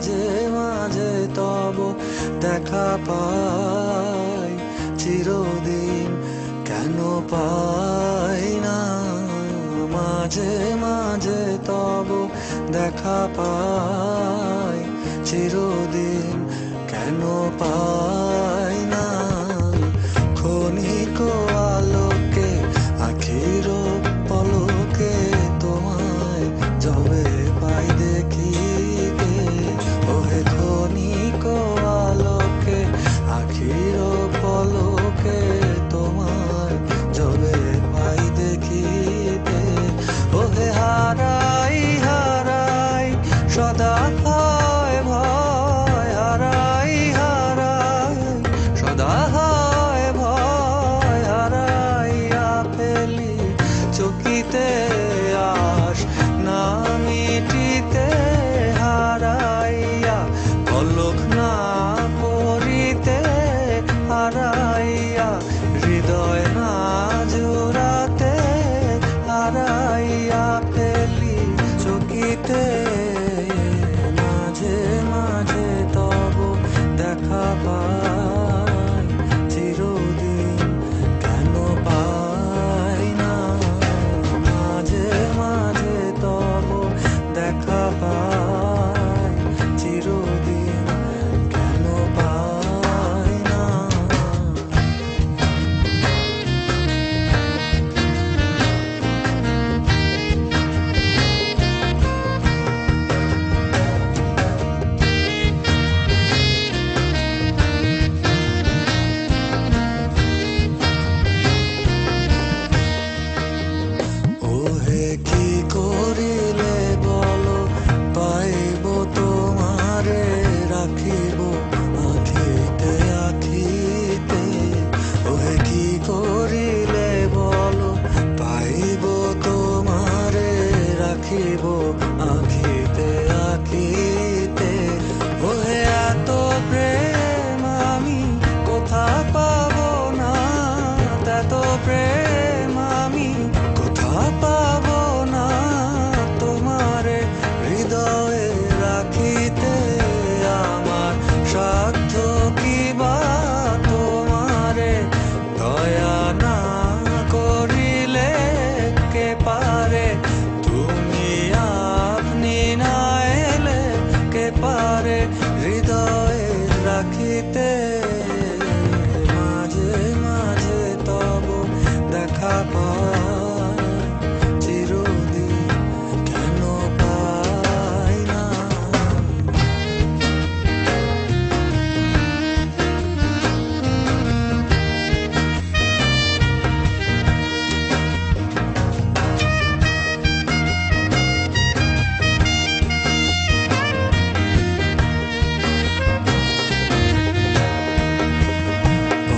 মাঝে মাঝে তব দেখা পাই, চিরদিন কেন পাই না। মাঝে মাঝে তব দেখা পাই, চিরদিন কেন পাই না। ক্ষণিক আলোকে আখির পলকে তোমায় যবে পাই দেখিতে, ওহে ক্ষণিক আলোকে আখির পলকে তোমায় যবে পাই দেখিতে, ওহে হারাই হারাই সদা হয় ভয়, হারাই হারাই সদা হয় ভয়, হারাইয়া ফেলি চকিতে আস না মিটিতে, হারাইয়া পলক না পড়িতে, হারাইয়া হৃদয় না জোড়াতে, হারাইয়া ফেলি চকিতে। মাঝে মাঝে তব দেখা পাই, চিরদিন কেন পাই না। মাঝে মাঝে তব দেখা পাই, চিরদিন কেন পাই না। ওহে কি করিলে বলো পাইব তোমারে, রাখিব আখিতে আখিতে। ওহে কি করিলে বলো পাইব তোমারে, রাখিব আখিতে আখিতে। ওহে এত প্রেম আমি কোথা পাবো না, এত প্রেম আমি কোথা পাবো না। তোমারে হৃদয়ে রাখিতে আমার সাধ্য কি বা, তোমারে দয়া না করিলে কে পারে। তুমি আপনি না এলে কে পারে হৃদয়ে রাখিতে। মাঝে মাঝে তব দেখা পাই, চিরদিন কেন পাই না।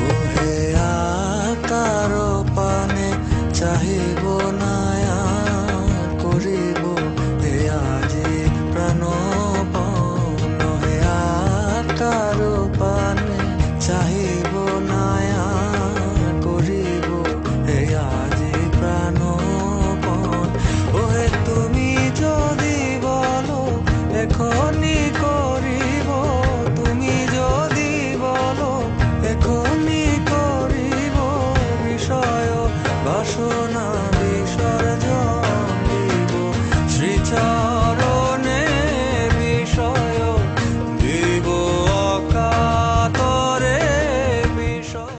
ওহে আকার পানে চাহিব না আর করিব হে আজি প্রাণপণ। ওহে আকার পানে চাহিব না আর করিব হে আজি প্রাণপণ। ওহে তুমি যদি বলো এখনি করিব, তুমি যদি বলো এখনি করিব, বিষয় বাসনা